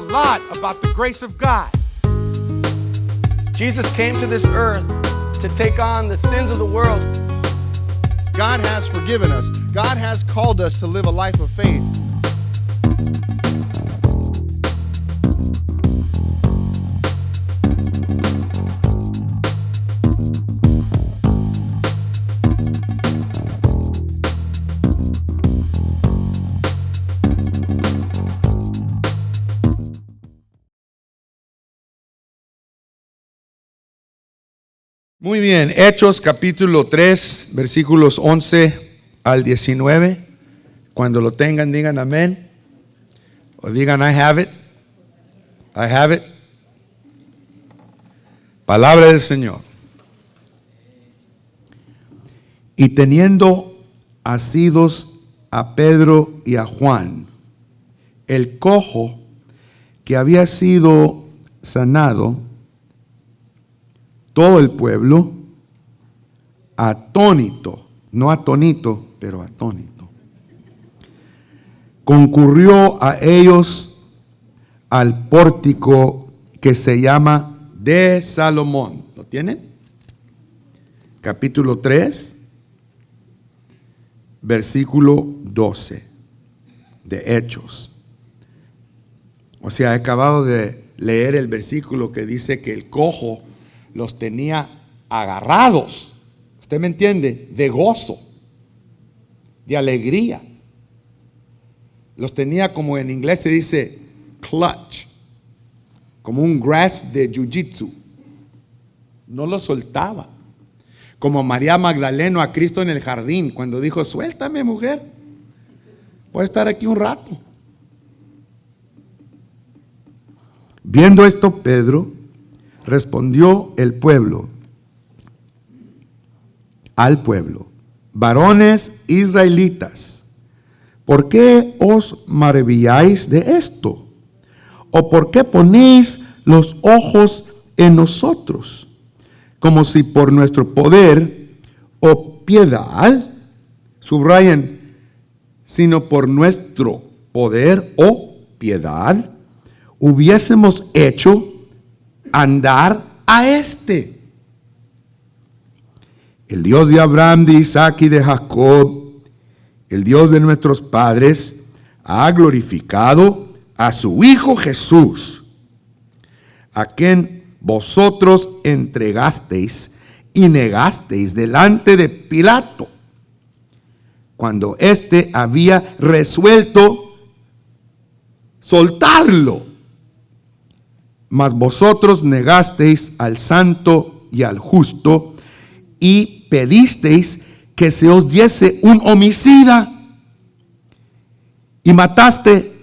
lot about the grace of God. Jesus came to this earth to take on the sins of the world. God has forgiven us. God has called us to live a life of faith. Muy bien, Hechos capítulo 3, versículos 11 al 19. Cuando lo tengan, digan amén. O digan I have it. I have it. Palabra del Señor. Y teniendo asidos a Pedro y a Juan, el cojo que había sido sanado, todo el pueblo, atónito, no atónito, pero atónito, concurrió a ellos al pórtico que se llama de Salomón. ¿Lo tienen? Capítulo 3, versículo 12 de Hechos. O sea, he acabado de leer el versículo que dice que el cojo los tenía agarrados, ¿usted me entiende? De gozo, de alegría. Los tenía, como en inglés se dice, clutch, como un grasp de jiu-jitsu. No lo soltaba. Como María Magdalena a Cristo en el jardín, cuando dijo, suéltame, mujer, voy a estar aquí un rato. Viendo esto, Pedro respondió al pueblo, varones israelitas, ¿por qué os maravilláis de esto? ¿O por qué ponéis los ojos en nosotros, como si por nuestro poder o piedad, subrayen, sino por nuestro poder o piedad, hubiésemos hecho andar a este? El Dios de Abraham, de Isaac y de Jacob, el Dios de nuestros padres, ha glorificado a su Hijo Jesús, a quien vosotros entregasteis y negasteis delante de Pilato, cuando éste había resuelto soltarlo. Mas vosotros negasteis al santo y al justo y pedisteis que se os diese un homicida y mataste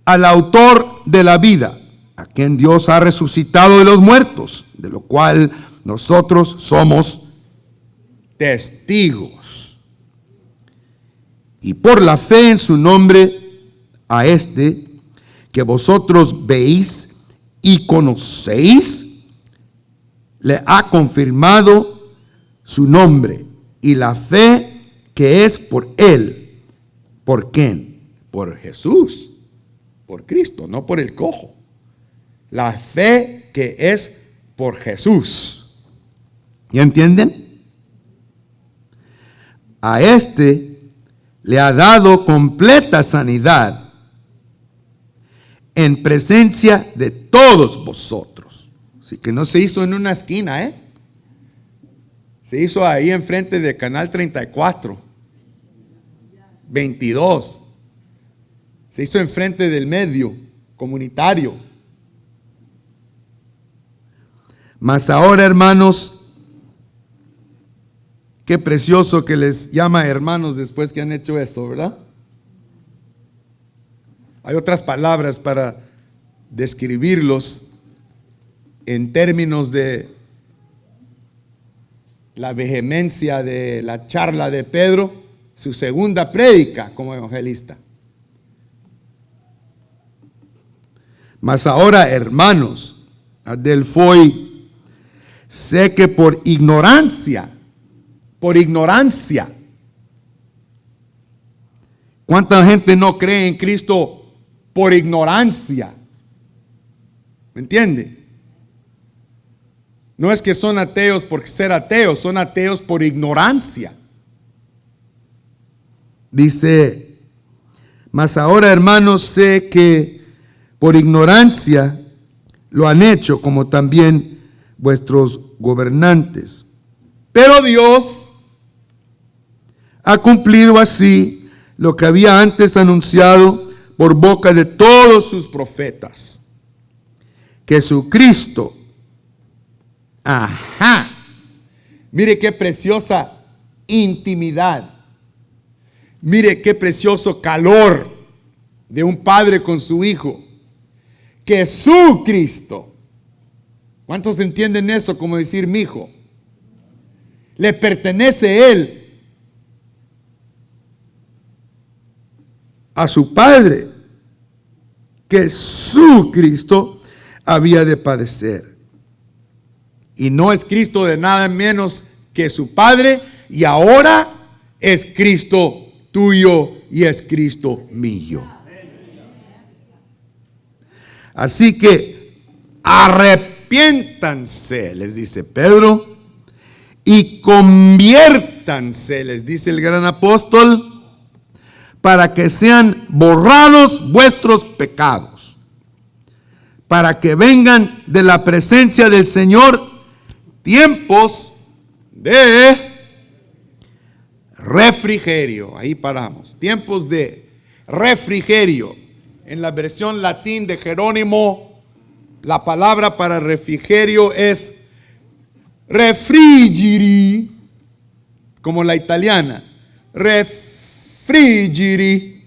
al autor de la vida, a quien Dios ha resucitado de los muertos, de lo cual nosotros somos testigos. Y por la fe en su nombre, a este que vosotros veis y conocéis, le ha confirmado su nombre y la fe que es por él. ¿Por quién? Por Jesús, por Cristo, no por el cojo. La fe que es por Jesús. ¿Ya entienden? A este le ha dado completa sanidad en presencia de todos vosotros. Así que no se hizo en una esquina, se hizo ahí enfrente de Canal 34, 22. Se hizo enfrente del medio comunitario. Mas ahora, hermanos, qué precioso que les llama hermanos después que han hecho eso, ¿verdad? Hay otras palabras para describirlos en términos de la vehemencia de la charla de Pedro, su segunda prédica como evangelista. Mas ahora, hermanos, adelphoi, sé que por ignorancia, ¿cuánta gente no cree en Cristo por ignorancia? ¿Me entiende? No es que son ateos por ser ateos, son ateos por ignorancia. Dice, mas ahora, hermanos, sé que por ignorancia lo han hecho, como también vuestros gobernantes. Pero Dios ha cumplido así lo que había antes anunciado por boca de todos sus profetas, que Jesucristo, mire qué preciosa intimidad, mire qué precioso calor de un padre con su hijo, que su Cristo, ¿cuántos entienden eso como decir mi hijo? Le pertenece él a su Padre, que su Cristo había de padecer. Y no es Cristo de nada menos que su Padre, y ahora es Cristo tuyo y es Cristo mío. Así que arrepiéntanse, les dice Pedro, y conviértanse, les dice el gran apóstol, para que sean borrados vuestros pecados, para que vengan de la presencia del Señor tiempos de refrigerio. Ahí paramos. Tiempos de refrigerio. En la versión latín de Jerónimo, la palabra para refrigerio es refrigeri, como la italiana. Refrigeri.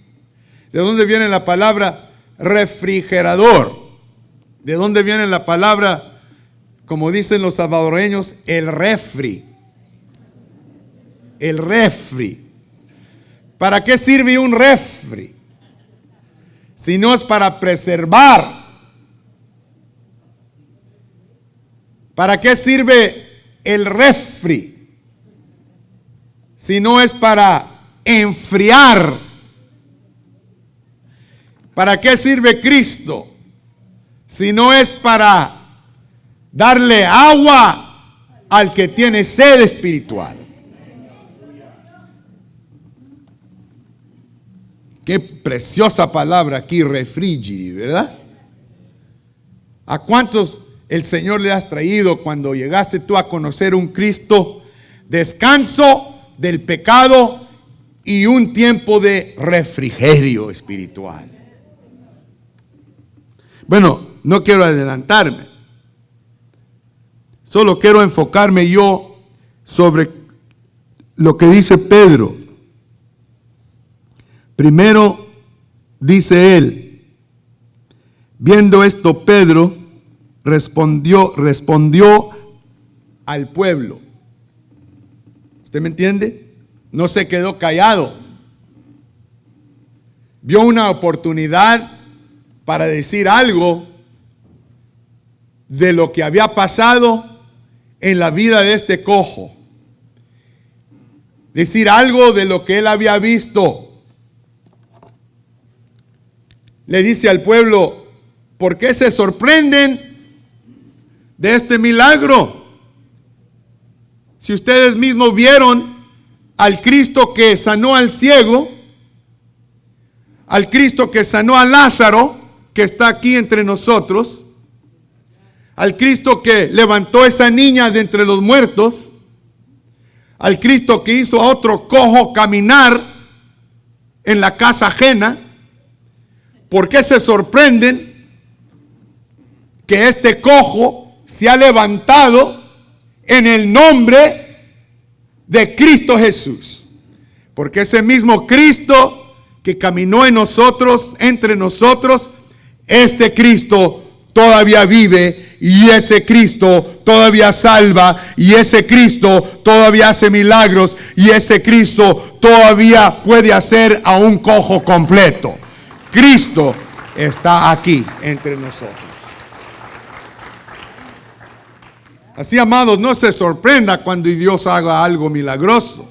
¿De dónde viene la palabra refrigerador? ¿De dónde viene la palabra, como dicen los salvadoreños, el refri? El refri. ¿Para qué sirve un refri? Si no es para preservar. ¿Para qué sirve el refri? Si no es para enfriar. ¿Para qué sirve Cristo? Si no es para darle agua al que tiene sed espiritual. Qué preciosa palabra aquí, refrigeri, ¿verdad? ¿A cuántos el Señor le has traído cuando llegaste tú a conocer un Cristo? Descanso del pecado y un tiempo de refrigerio espiritual. Bueno, no quiero adelantarme. Solo quiero enfocarme yo sobre lo que dice Pedro. Primero dice él, viendo esto Pedro respondió al pueblo. ¿Usted me entiende? No se quedó callado. Vio una oportunidad para decir algo de lo que había pasado en la vida de este cojo. Decir algo de lo que él había visto. Le dice al pueblo, ¿por qué se sorprenden de este milagro? Si ustedes mismos vieron al Cristo que sanó al ciego, al Cristo que sanó a Lázaro, que está aquí entre nosotros, al Cristo que levantó a esa niña de entre los muertos, al Cristo que hizo a otro cojo caminar en la casa ajena. ¿Por qué se sorprenden que este cojo se ha levantado en el nombre de Cristo Jesús? Porque ese mismo Cristo que caminó en nosotros, entre nosotros, este Cristo todavía vive, y ese Cristo todavía salva, y ese Cristo todavía hace milagros, y ese Cristo todavía puede hacer a un cojo completo. Cristo está aquí entre nosotros. Así, amados, no se sorprenda cuando Dios haga algo milagroso.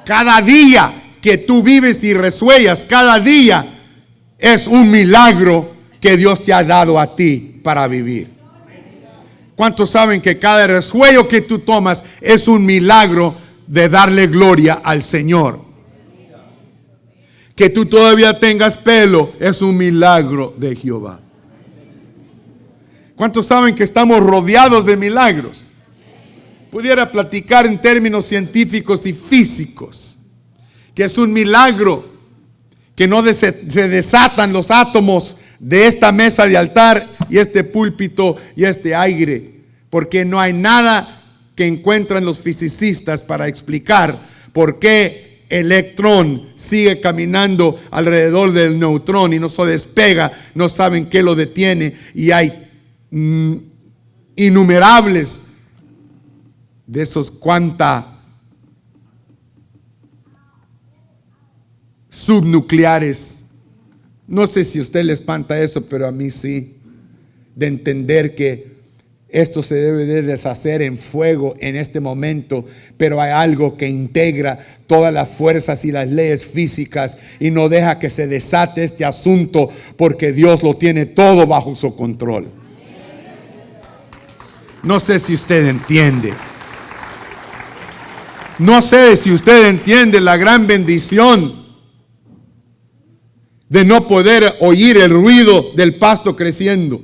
Cada día que tú vives y resuellas, cada día es un milagro que Dios te ha dado a ti para vivir. ¿Cuántos saben que cada resuello que tú tomas es un milagro de darle gloria al Señor? Que tú todavía tengas pelo es un milagro de Jehová. ¿Cuántos saben que estamos rodeados de milagros? Pudiera platicar en términos científicos y físicos, que es un milagro que no se desatan los átomos de esta mesa de altar y este púlpito y este aire, porque no hay nada que encuentran los fisicistas para explicar por qué el electrón sigue caminando alrededor del neutrón y no se despega, no saben qué lo detiene, y hay innumerables de esos subnucleares. No sé si a usted le espanta eso, pero a mí sí, de entender que esto se debe de deshacer en fuego en este momento, pero hay algo que integra todas las fuerzas y las leyes físicas y no deja que se desate este asunto, porque Dios lo tiene todo bajo su control. No sé si usted entiende. No sé si usted entiende la gran bendición de no poder oír el ruido del pasto creciendo.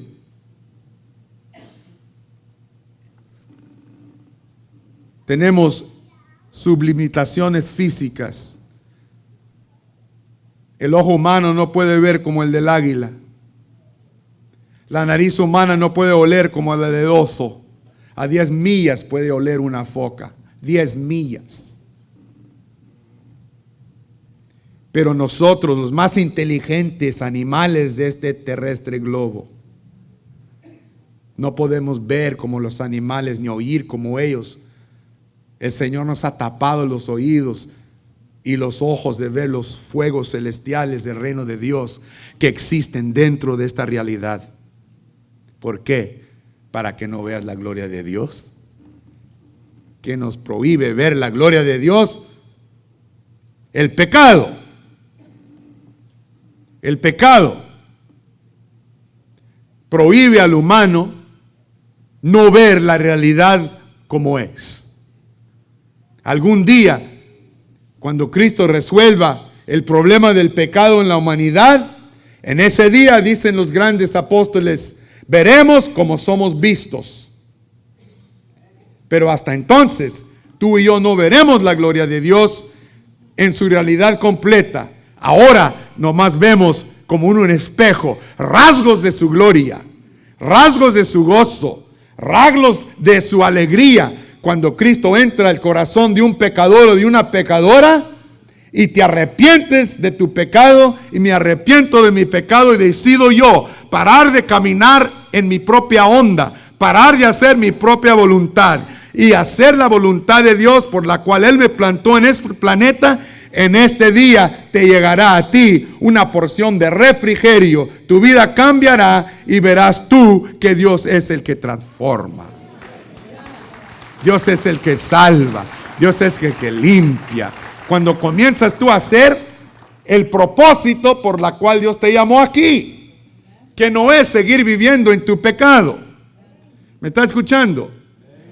Tenemos sublimitaciones físicas. El ojo humano no puede ver como el del águila. La nariz humana no puede oler como la del oso. A 10 millas puede oler una foca. 10 millas. Pero nosotros, los más inteligentes animales de este terrestre globo, no podemos ver como los animales ni oír como ellos. El Señor nos ha tapado los oídos y los ojos de ver los fuegos celestiales del reino de Dios que existen dentro de esta realidad. ¿Por qué? Para que no veas la gloria de Dios. ¿Qué nos prohíbe ver la gloria de Dios? El pecado. El pecado prohíbe al humano no ver la realidad como es. Algún día, cuando Cristo resuelva el problema del pecado en la humanidad, en ese día, dicen los grandes apóstoles, veremos como somos vistos. Pero hasta entonces, tú y yo no veremos la gloria de Dios en su realidad completa. Ahora nomás vemos como en un espejo rasgos de su gloria, rasgos de su gozo, rasgos de su alegría. Cuando Cristo entra al corazón de un pecador o de una pecadora y te arrepientes de tu pecado y me arrepiento de mi pecado y decido yo parar de caminar en mi propia onda, parar de hacer mi propia voluntad y hacer la voluntad de Dios por la cual Él me plantó en este planeta. En este día te llegará a ti una porción de refrigerio. Tu vida cambiará y verás tú que Dios es el que transforma. Dios es el que salva. Dios es el que limpia. Cuando comienzas tú a hacer el propósito por la cual Dios te llamó aquí, que no es seguir viviendo en tu pecado. ¿Me está escuchando?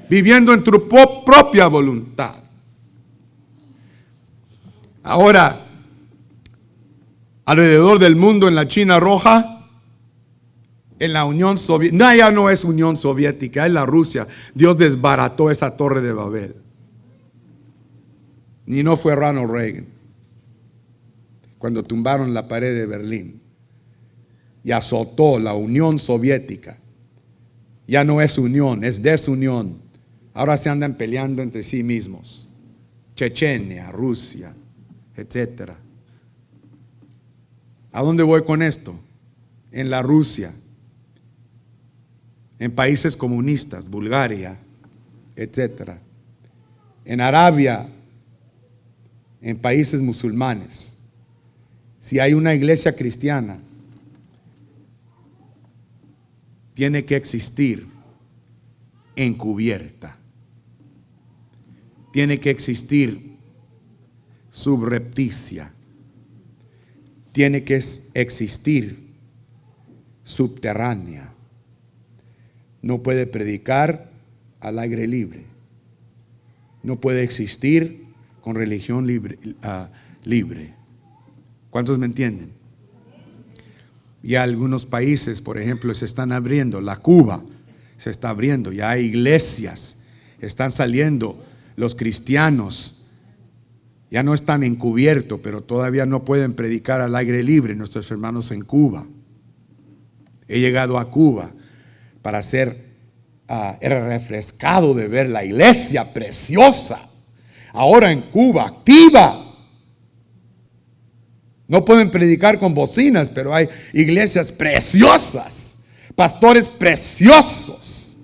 Viviendo en tu propia voluntad. Ahora, alrededor del mundo, en la China roja, en la Unión Soviética, no, ya no es Unión Soviética, es la Rusia. Dios desbarató esa torre de Babel. Ni no fue Ronald Reagan, cuando tumbaron la pared de Berlín y azotó la Unión Soviética. Ya no es unión, es desunión. Ahora se andan peleando entre sí mismos. Chechenia, Rusia, etcétera. ¿A dónde voy con esto? En la Rusia, en países comunistas, Bulgaria, etcétera. En Arabia, en países musulmanes. Si hay una iglesia cristiana, tiene que existir encubierta. Tiene que existir subrepticia. Tiene que existir subterránea. No puede predicar al aire libre. No puede existir con religión libre. ¿Cuántos me entienden? Ya algunos países, por ejemplo, se están abriendo. La Cuba se está abriendo. Ya hay iglesias. Están saliendo los cristianos. Ya no están encubiertos, pero todavía no pueden predicar al aire libre nuestros hermanos en Cuba. He llegado a Cuba para ser refrescado de ver la iglesia preciosa. Ahora en Cuba, activa. No pueden predicar con bocinas, pero hay iglesias preciosas, pastores preciosos.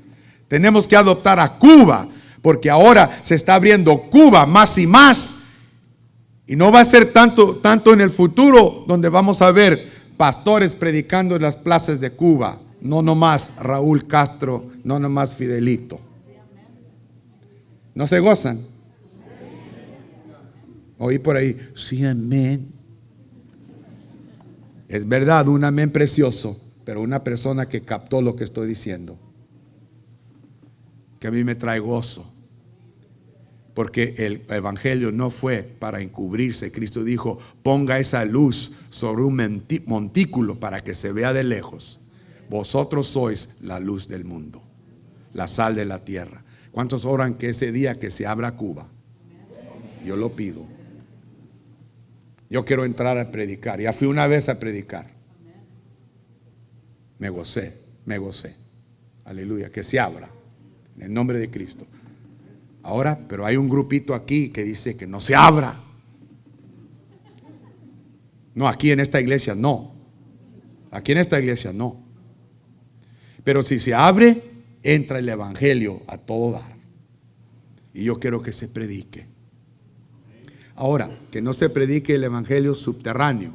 Tenemos que adoptar a Cuba, porque ahora se está abriendo Cuba más y más. Y no va a ser tanto en el futuro donde vamos a ver pastores predicando en las plazas de Cuba. No nomás Raúl Castro, no nomás Fidelito. ¿No se gozan? Oí por ahí, sí, amén. Es verdad, un amén precioso, pero una persona que captó lo que estoy diciendo, que a mí me trae gozo. Porque el evangelio no fue para encubrirse. Cristo dijo, ponga esa luz sobre un montículo para que se vea de lejos. Vosotros sois la luz del mundo, la sal de la tierra. ¿Cuántos oran que ese día que se abra Cuba? Yo lo pido. Yo quiero entrar a predicar. Ya fui una vez a predicar. Me gocé. Aleluya, que se abra en el nombre de Cristo. Ahora, pero hay un grupito aquí que dice que no se abra. No, aquí en esta iglesia no. Aquí en esta iglesia no. Pero si se abre, entra el evangelio a todo dar. Y yo quiero que se predique. Ahora, que no se predique el evangelio subterráneo.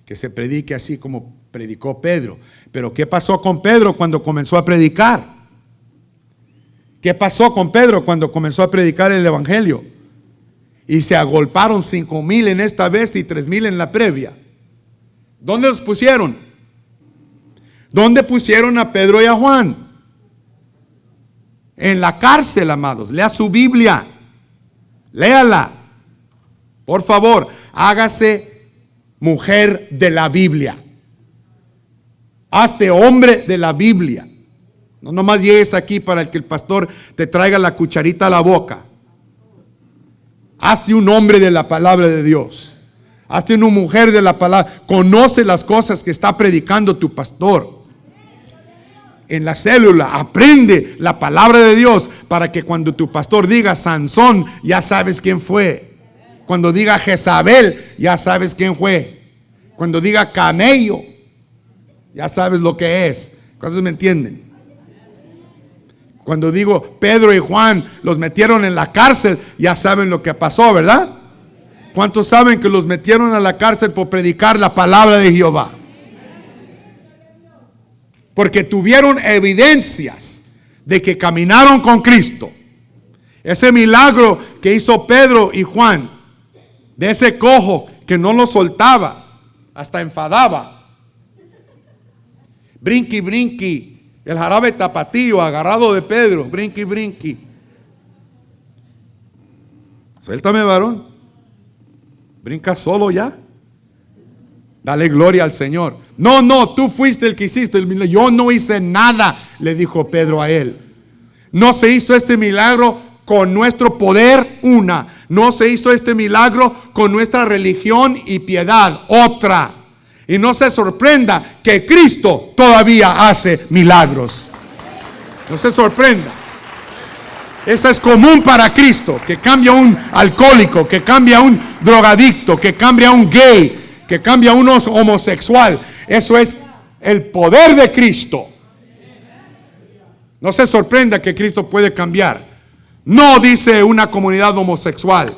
Que se predique así como predicó Pedro. Pero ¿qué pasó con Pedro cuando comenzó a predicar? ¿Qué pasó con Pedro cuando comenzó a predicar el evangelio? Y se agolparon 5,000 en esta vez y 3,000 en la previa. ¿Dónde los pusieron? ¿Dónde pusieron a Pedro y a Juan? En la cárcel, amados. Lea su Biblia. Léala. Por favor, hágase mujer de la Biblia. Hazte hombre de la Biblia. No nomás llegues aquí para que el pastor te traiga la cucharita a la boca. Hazte un hombre de la palabra de Dios. Hazte una mujer de la palabra. Conoce las cosas que está predicando tu pastor. En la célula, aprende la palabra de Dios para que cuando tu pastor diga Sansón, ya sabes quién fue. Cuando diga Jezabel, ya sabes quién fue. Cuando diga camello, ya sabes lo que es. ¿Cuántos me entienden? Cuando digo Pedro y Juan los metieron en la cárcel, ya saben lo que pasó, ¿verdad? ¿Cuántos saben que los metieron a la cárcel por predicar la palabra de Jehová? Porque tuvieron evidencias de que caminaron con Cristo. Ese milagro que hizo Pedro y Juan, de ese cojo que no lo soltaba, hasta enfadaba. Brinqui, brinqui. El jarabe tapatío agarrado de Pedro, brinqui, brinqui. Suéltame, varón. Brinca solo ya. Dale gloria al Señor. No, tú fuiste el que hiciste el milagro. Yo no hice nada, le dijo Pedro a él. No se hizo este milagro con nuestro poder, una. No se hizo este milagro con nuestra religión y piedad, otra. Y no se sorprenda que Cristo todavía hace milagros. No se sorprenda. Eso es común para Cristo, que cambia a un alcohólico, que cambia a un drogadicto, que cambia a un gay, que cambia a un homosexual. Eso es el poder de Cristo. No se sorprenda que Cristo puede cambiar. No dice una comunidad homosexual.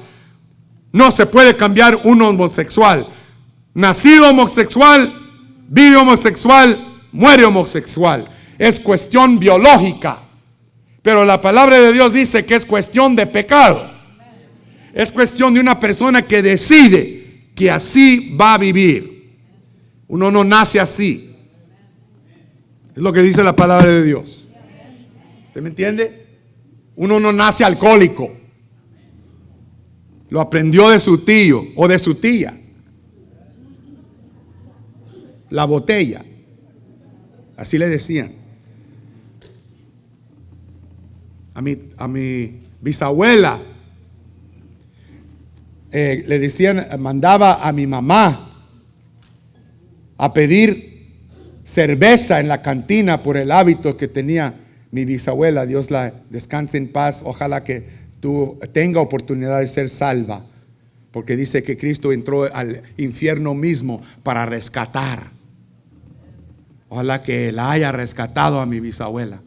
No se puede cambiar un homosexual. Nacido homosexual, vive homosexual, muere homosexual. Es cuestión biológica. Pero la palabra de Dios dice que es cuestión de pecado. Es cuestión de una persona que decide que así va a vivir. Uno no nace así. Es lo que dice la palabra de Dios. ¿Usted me entiende? Uno no nace alcohólico. Lo aprendió de su tío o de su tía. La botella. Así le decían. A mi bisabuela le decían, mandaba a mi mamá a pedir cerveza en la cantina por el hábito que tenía mi bisabuela. Dios la descanse en paz. Ojalá que tenga oportunidad de ser salva, porque dice que Cristo entró al infierno mismo para rescatar. Ojalá que la haya rescatado a mi bisabuela.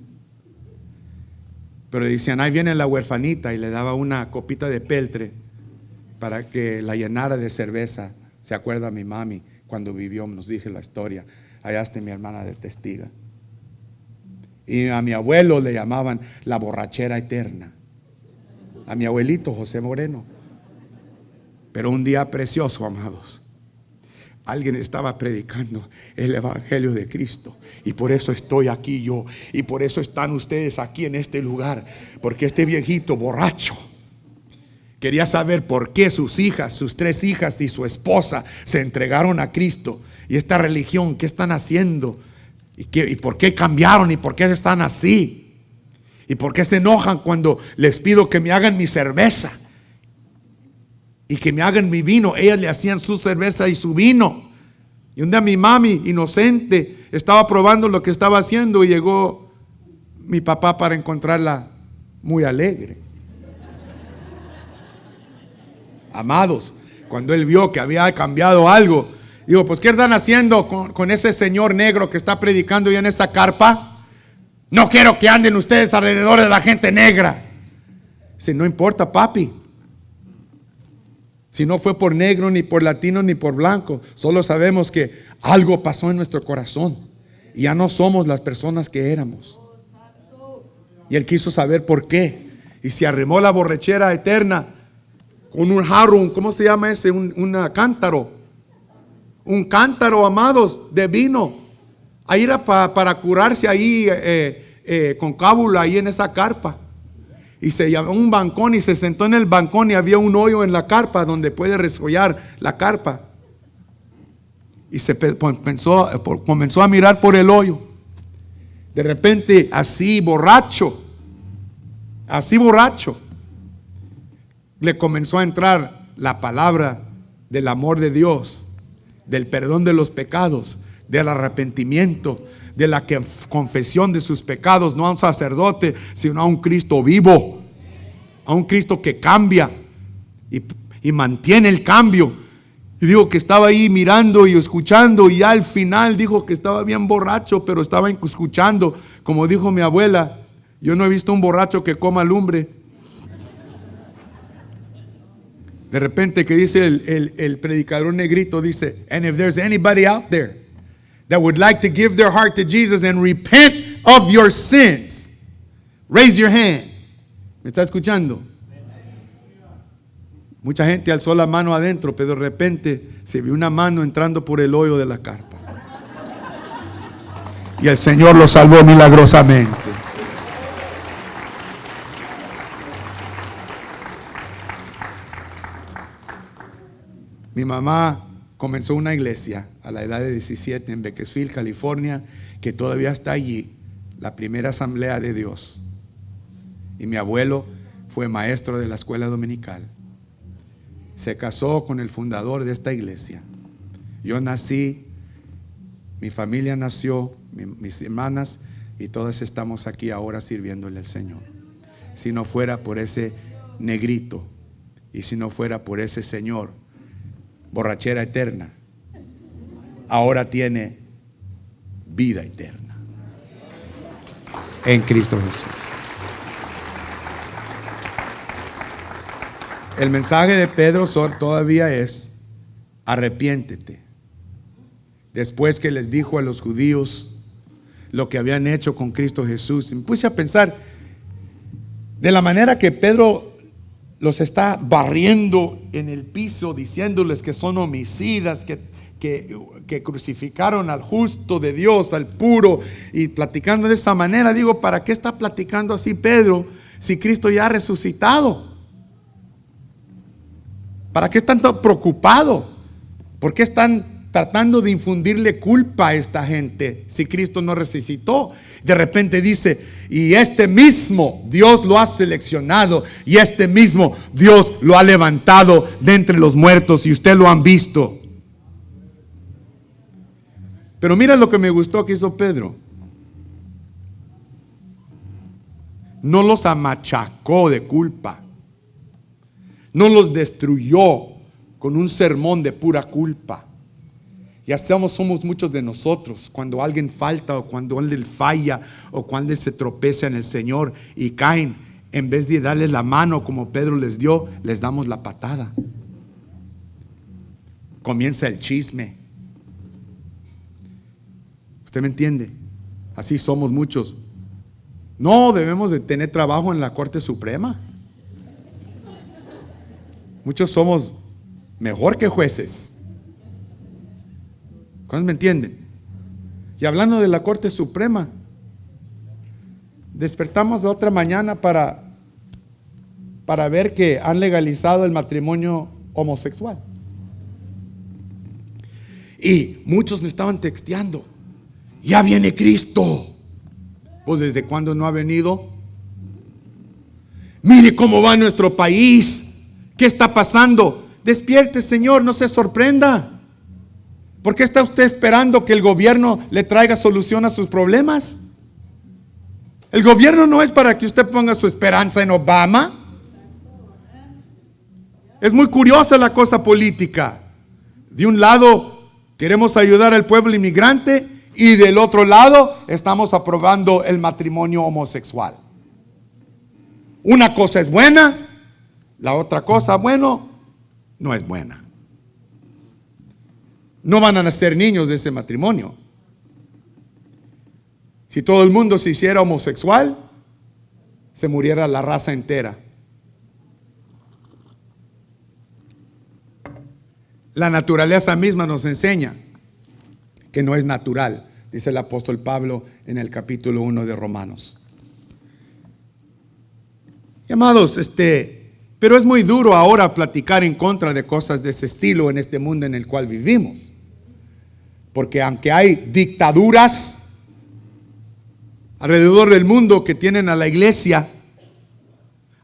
Pero decían, ahí viene la huerfanita, y le daba una copita de peltre para que la llenara de cerveza. Se acuerda mi mami cuando vivió, nos dije la historia. Allá está mi hermana de testiga. Y a mi abuelo le llamaban la borrachera eterna. A mi abuelito José Moreno. Pero un día precioso, amados, alguien estaba predicando el evangelio de Cristo, y por eso estoy aquí yo, y por eso están ustedes aquí en este lugar, porque este viejito borracho quería saber por qué sus hijas, sus 3 hijas y su esposa se entregaron a Cristo. Y esta religión, ¿qué están haciendo? ¿Y por qué cambiaron? ¿Y por qué están así? ¿Y por qué se enojan cuando les pido que me hagan mi cerveza y que me hagan mi vino? Ellas le hacían su cerveza y su vino. Y un día mi mami, inocente, estaba probando lo que estaba haciendo, y llegó mi papá para encontrarla muy alegre. Amados, cuando él vio que había cambiado algo, digo, pues ¿qué están haciendo con ese señor negro que está predicando ya en esa carpa? No quiero que anden ustedes alrededor de la gente negra. Si no importa, papi. Si no fue por negro, ni por latino, ni por blanco, solo sabemos que algo pasó en nuestro corazón y ya no somos las personas que éramos. Y él quiso saber por qué, y se arrimó la borrachera eterna con un jarro, ¿cómo se llama ese? Un cántaro. Un cántaro, amados, de vino. Ahí era para curarse ahí con cábula ahí en esa carpa. Y se llamó un bancón, y se sentó en el bancón, y había un hoyo en la carpa donde puede resollar la carpa. Y comenzó a mirar por el hoyo. De repente, así borracho, le comenzó a entrar la palabra del amor de Dios, del perdón de los pecados, del arrepentimiento, de la confesión de sus pecados, no a un sacerdote, sino a un Cristo vivo, a un Cristo que cambia y mantiene el cambio. Y digo que estaba ahí mirando y escuchando, y ya al final dijo que estaba bien borracho, pero estaba escuchando. Como dijo mi abuela, yo no he visto un borracho que coma lumbre. De repente que dice el predicador negrito, dice, and if there's anybody out there that would like to give their heart to Jesus and repent of your sins, raise your hand. ¿Me está escuchando? Mucha gente alzó la mano adentro, pero de repente se vio una mano entrando por el hoyo de la carpa. Y el Señor lo salvó milagrosamente. Mi mamá comenzó una iglesia a la edad de 17 en Bakersfield, California, que todavía está allí, la primera asamblea de Dios. Y mi abuelo fue maestro de la escuela dominical. Se casó con el fundador de esta iglesia. Yo nací, mi familia nació, mis hermanas, y todas estamos aquí ahora sirviéndole al Señor. Si no fuera por ese negrito, y si no fuera por ese señor, borrachera eterna, ahora tiene vida eterna en Cristo Jesús. El mensaje de Pedro todavía es: arrepiéntete. Después que les dijo a los judíos lo que habían hecho con Cristo Jesús, me puse a pensar de la manera que Pedro los está barriendo en el piso, diciéndoles que son homicidas, que que crucificaron al justo de Dios, al puro, y platicando de esa manera, digo, ¿para qué está platicando así Pedro si Cristo ya ha resucitado? ¿Para qué están tan preocupados? ¿Por qué están tratando de infundirle culpa a esta gente si Cristo no resucitó? De repente dice, y este mismo Dios lo ha seleccionado, y este mismo Dios lo ha levantado de entre los muertos, y ustedes lo han visto. Pero mira lo que me gustó que hizo Pedro. No los amachacó de culpa. No los destruyó con un sermón de pura culpa. Ya somos muchos de nosotros, cuando alguien falta o cuando alguien falla o cuando se tropieza en el Señor y caen, en vez de darles la mano como Pedro les dio, les damos la patada. Comienza el chisme. ¿Usted me entiende? Así somos muchos. No debemos de tener trabajo en la Corte Suprema. Muchos somos mejor que jueces. ¿Cuántos me entienden? Y hablando de la Corte Suprema, despertamos de otra mañana para ver que han legalizado el matrimonio homosexual. Y muchos me estaban texteando, ya viene Cristo. Pues ¿desde cuándo no ha venido? Mire cómo va nuestro país. ¿Qué está pasando? Despierte, Señor, no se sorprenda. ¿Por qué está usted esperando que el gobierno le traiga solución a sus problemas? El gobierno no es para que usted ponga su esperanza en Obama. Es muy curiosa la cosa política. De un lado queremos ayudar al pueblo inmigrante y del otro lado estamos aprobando el matrimonio homosexual. Una cosa es buena, la otra cosa, bueno, no es buena. No van a nacer niños de ese matrimonio. Si todo el mundo se hiciera homosexual, se muriera la raza entera. La naturaleza misma nos enseña que no es natural, dice el apóstol Pablo en el capítulo 1 de Romanos. Y amados, pero es muy duro ahora platicar en contra de cosas de ese estilo en este mundo en el cual vivimos. Porque aunque hay dictaduras alrededor del mundo que tienen a la iglesia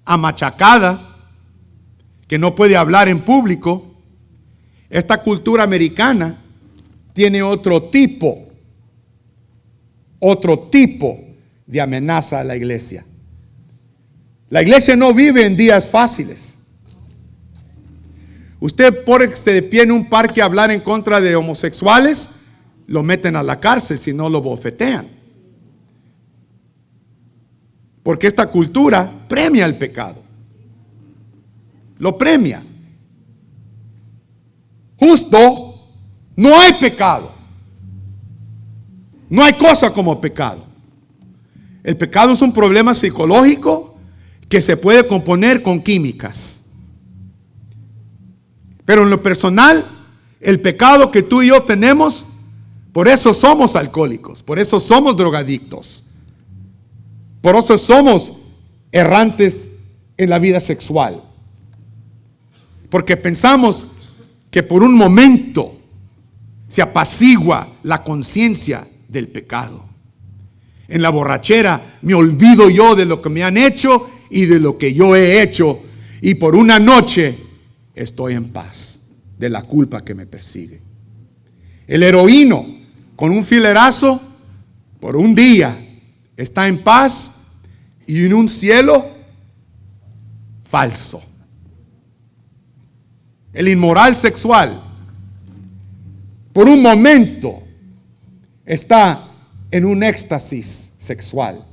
amachacada, que no puede hablar en público, esta cultura americana tiene otro tipo de amenaza a la iglesia. La iglesia no vive en días fáciles. Usted póngase de pie en un parque a hablar en contra de homosexuales, lo meten a la cárcel si no lo bofetean. Porque esta cultura premia el pecado. Lo premia. Justo, no hay pecado. No hay cosa como pecado. El pecado es un problema psicológico que se puede componer con químicas. Pero en lo personal, el pecado que tú y yo tenemos, por eso somos alcohólicos, por eso somos drogadictos, por eso somos errantes en la vida sexual. Porque pensamos que por un momento se apacigua la conciencia del pecado. En la borrachera me olvido yo de lo que me han hecho y de lo que yo he hecho, y por una noche estoy en paz de la culpa que me persigue. El heroíno con un filerazo por un día está en paz y en un cielo falso. El inmoral sexual por un momento está en un éxtasis sexual,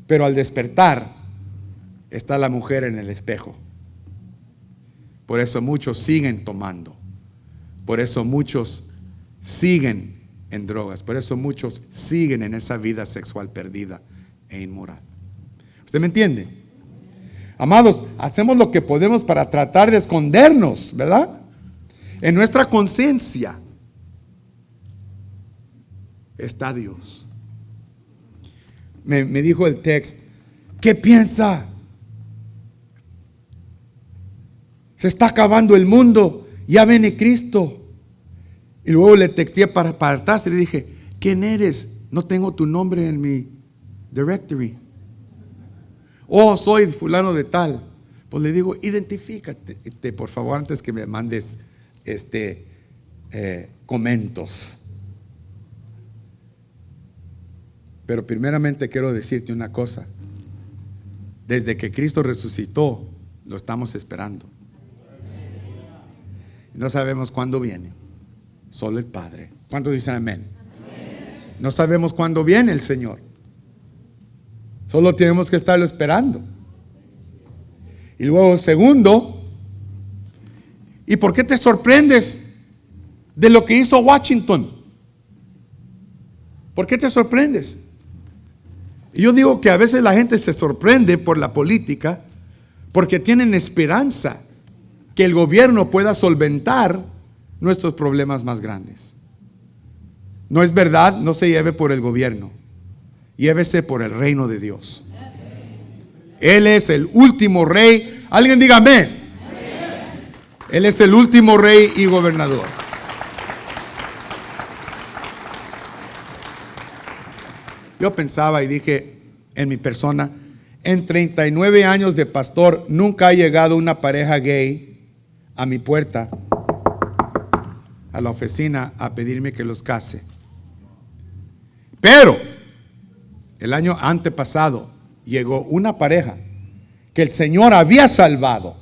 pero al despertar está la mujer en el espejo. Por eso muchos siguen tomando, por eso muchos siguen en drogas, por eso muchos siguen en esa vida sexual perdida e inmoral. ¿Usted me entiende? Amados, hacemos lo que podemos para tratar de escondernos, ¿verdad? En nuestra conciencia está Dios. Me dijo el texto, ¿qué piensa? Se está acabando el mundo, ya viene Cristo. Y luego le texté para atrás y le dije, ¿quién eres? No tengo tu nombre en mi directory. Oh, soy fulano de tal. Pues le digo, identifícate, por favor, antes que me mandes comentos. Pero primeramente quiero decirte una cosa. Desde que Cristo resucitó, lo estamos esperando. No sabemos cuándo viene. Solo el Padre. ¿Cuántos dicen amén? No sabemos cuándo viene el Señor. Solo tenemos que estarlo esperando. Y luego, segundo, ¿y por qué te sorprendes de lo que hizo Washington? ¿Por qué te sorprendes? Y yo digo que a veces la gente se sorprende por la política porque tienen esperanza que el gobierno pueda solventar nuestros problemas más grandes. No es verdad, no se lleve por el gobierno, llévese por el reino de Dios. Él es el último rey. Alguien diga amén. Él es el último rey y gobernador. Yo pensaba y dije en mi persona, en 39 años de pastor, nunca ha llegado una pareja gay a mi puerta, a la oficina, a pedirme que los case. Pero el año antepasado llegó una pareja que el Señor había salvado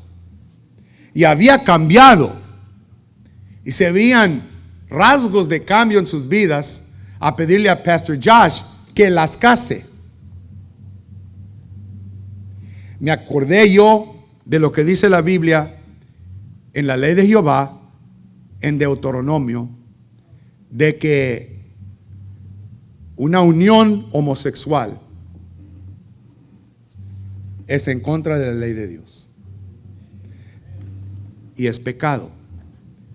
y había cambiado, y se veían rasgos de cambio en sus vidas, a pedirle a Pastor Josh que las case. Me acordé yo de lo que dice la Biblia en la ley de Jehová, en Deuteronomio, de que una unión homosexual es en contra de la ley de Dios y es pecado.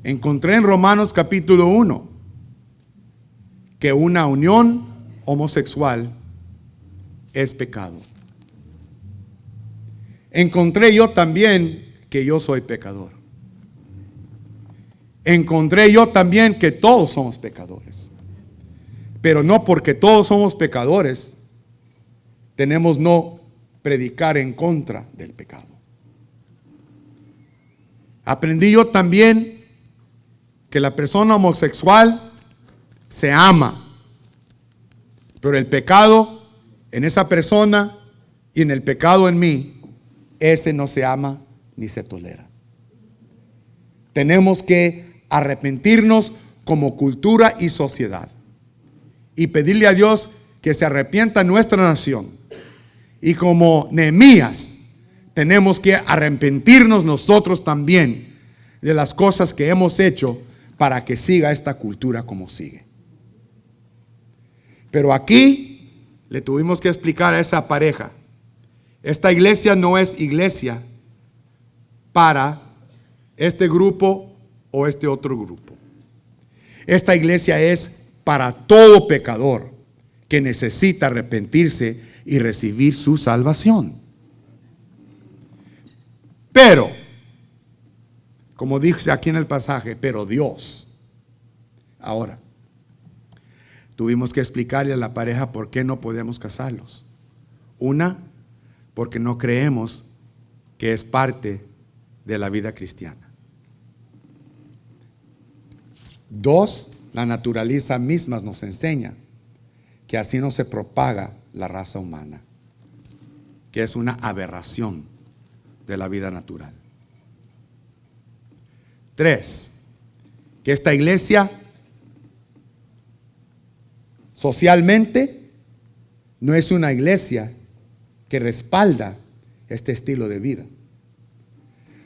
Encontré en Romanos capítulo 1 que una unión homosexual es pecado. Encontré yo también que yo soy pecador. Encontré yo también que todos somos pecadores. Pero no porque todos somos pecadores, tenemos no predicar en contra del pecado. Aprendí yo también que la persona homosexual se ama, pero el pecado en esa persona y en el pecado en mí, ese no se ama ni se tolera. Tenemos que arrepentirnos como cultura y sociedad y pedirle a Dios que se arrepienta nuestra nación. Y como Nehemías, tenemos que arrepentirnos nosotros también de las cosas que hemos hecho para que siga esta cultura como sigue. Pero aquí le tuvimos que explicar a esa pareja, esta iglesia no es iglesia para este grupo o este otro grupo. Esta iglesia es para todo pecador que necesita arrepentirse y recibir su salvación. Pero, como dice aquí en el pasaje, pero Dios. Ahora, tuvimos que explicarle a la pareja por qué no podemos casarlos. Una, porque no creemos que es parte de la vida cristiana. Dos, la naturaleza misma nos enseña que así no se propaga la raza humana, que es una aberración de la vida natural. Tres, que esta iglesia socialmente no es una iglesia que respalda este estilo de vida.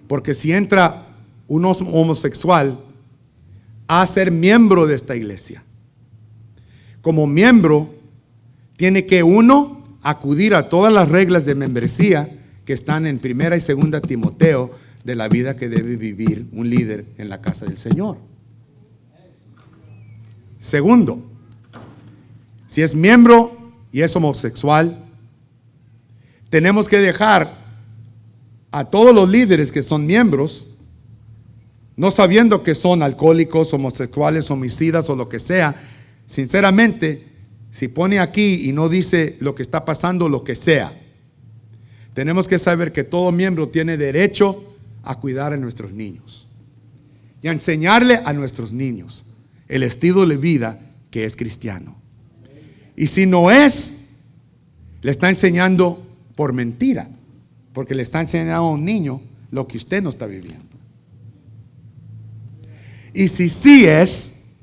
Porque si entra un homosexual a ser miembro de esta iglesia, como miembro tiene que uno acudir a todas las reglas de membresía que están en 1 y 2 Timoteo de la vida que debe vivir un líder en la casa del Señor. Segundo, si es miembro y es homosexual, tenemos que dejar a todos los líderes que son miembros, no sabiendo que son alcohólicos, homosexuales, homicidas o lo que sea. Sinceramente, si pone aquí y no dice lo que está pasando, lo que sea, tenemos que saber que todo miembro tiene derecho a cuidar a nuestros niños y a enseñarle a nuestros niños el estilo de vida que es cristiano. Y si no es, le está enseñando por mentira, porque le está enseñando a un niño lo que usted no está viviendo. Y si sí es,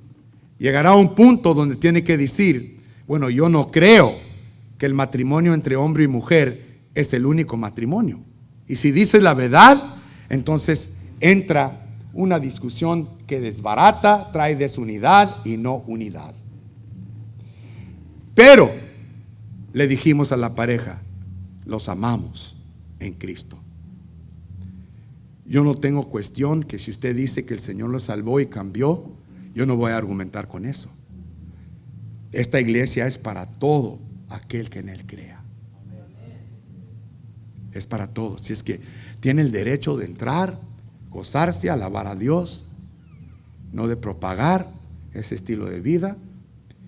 llegará a un punto donde tiene que decir, bueno, yo no creo que el matrimonio entre hombre y mujer es el único matrimonio. Y si dice la verdad, entonces entra una discusión que desbarata, trae desunidad y no unidad. Pero le dijimos a la pareja, los amamos en Cristo. Yo no tengo cuestión que si usted dice que el Señor lo salvó y cambió, yo no voy a argumentar con eso. Esta iglesia es para todo aquel que en Él crea. Es para todos. Si es que tiene el derecho de entrar, gozarse, alabar a Dios, no de propagar ese estilo de vida.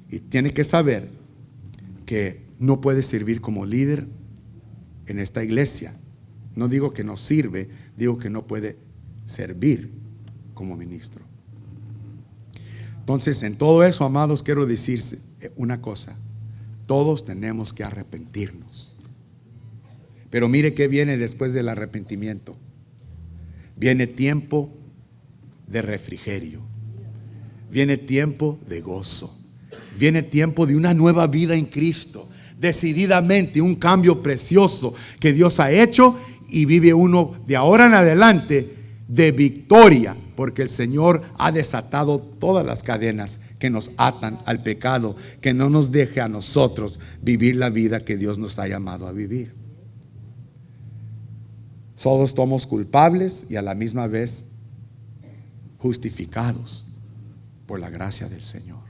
Y tiene que saber que no puede servir como líder en esta iglesia. No digo que no sirve, digo que no puede servir como ministro. Entonces, en todo eso, amados, quiero decirse una cosa: todos tenemos que arrepentirnos. Pero mire qué viene después del arrepentimiento. Viene tiempo de refrigerio, viene tiempo de gozo, viene tiempo de una nueva vida en Cristo. Decididamente un cambio precioso que Dios ha hecho, y vive uno de ahora en adelante de victoria, porque el Señor ha desatado todas las cadenas que nos atan al pecado, que no nos deje a nosotros vivir la vida que Dios nos ha llamado a vivir. Todos somos culpables y a la misma vez justificados por la gracia del Señor.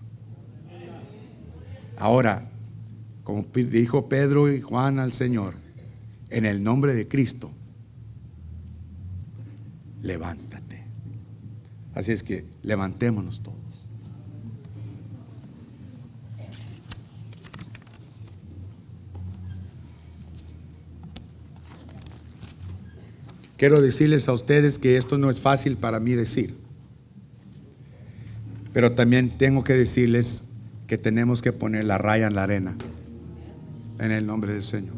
Ahora, como dijo Pedro y Juan al Señor, en el nombre de Cristo, levántate. Así es que levantémonos todos. Quiero decirles a ustedes que esto no es fácil para mí decir, pero también tengo que decirles que tenemos que poner la raya en la arena en el nombre del Señor.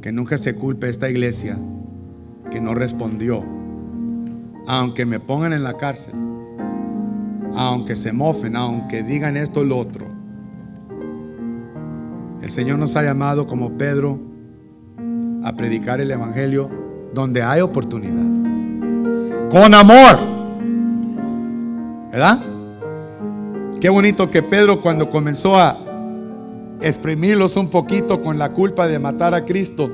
Que nunca se culpe a esta iglesia que no respondió, aunque me pongan en la cárcel, aunque se mofen, aunque digan esto o lo otro. El Señor nos ha llamado como Pedro a predicar el evangelio donde hay oportunidad, con amor, ¿verdad? Qué bonito que Pedro, cuando comenzó a exprimirlos un poquito con la culpa de matar a Cristo,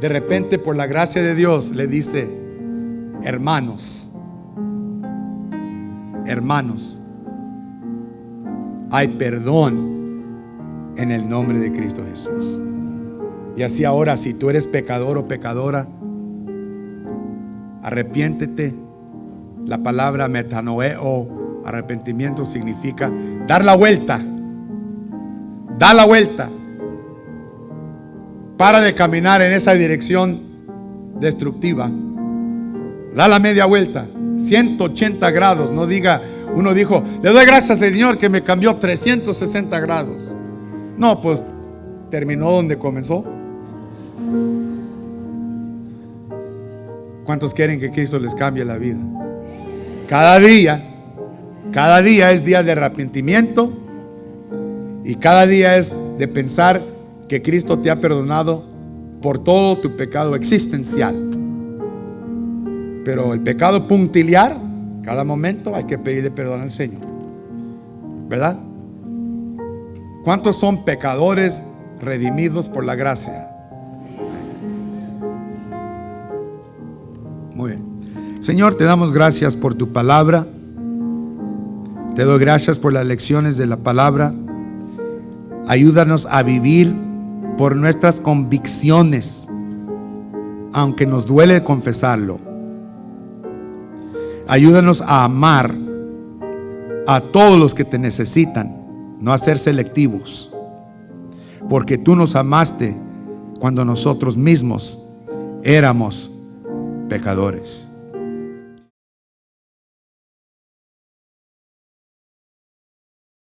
de repente, por la gracia de Dios, le dice: hermanos, hay perdón en el nombre de Cristo Jesús. Y así ahora, si tú eres pecador o pecadora, arrepiéntete. La palabra metanoeo, arrepentimiento, significa dar la vuelta. Da la vuelta. Para de caminar en esa dirección destructiva. Da la media vuelta, 180 grados. No diga, uno dijo, le doy gracias al Señor que me cambió 360 grados. No, pues terminó donde comenzó. ¿Cuántos quieren que Cristo les cambie la vida? Cada día es día de arrepentimiento, y cada día es de pensar que Cristo te ha perdonado por todo tu pecado existencial. Pero el pecado puntiliar, cada momento hay que pedirle perdón al Señor, ¿verdad? ¿Cuántos son pecadores redimidos por la gracia? Muy bien. Señor, te damos gracias por tu palabra. Te doy gracias por las lecciones de la palabra. Ayúdanos a vivir por nuestras convicciones, aunque nos duele confesarlo. Ayúdanos a amar a todos los que te necesitan, no a ser selectivos, porque tú nos amaste cuando nosotros mismos éramos pecadores.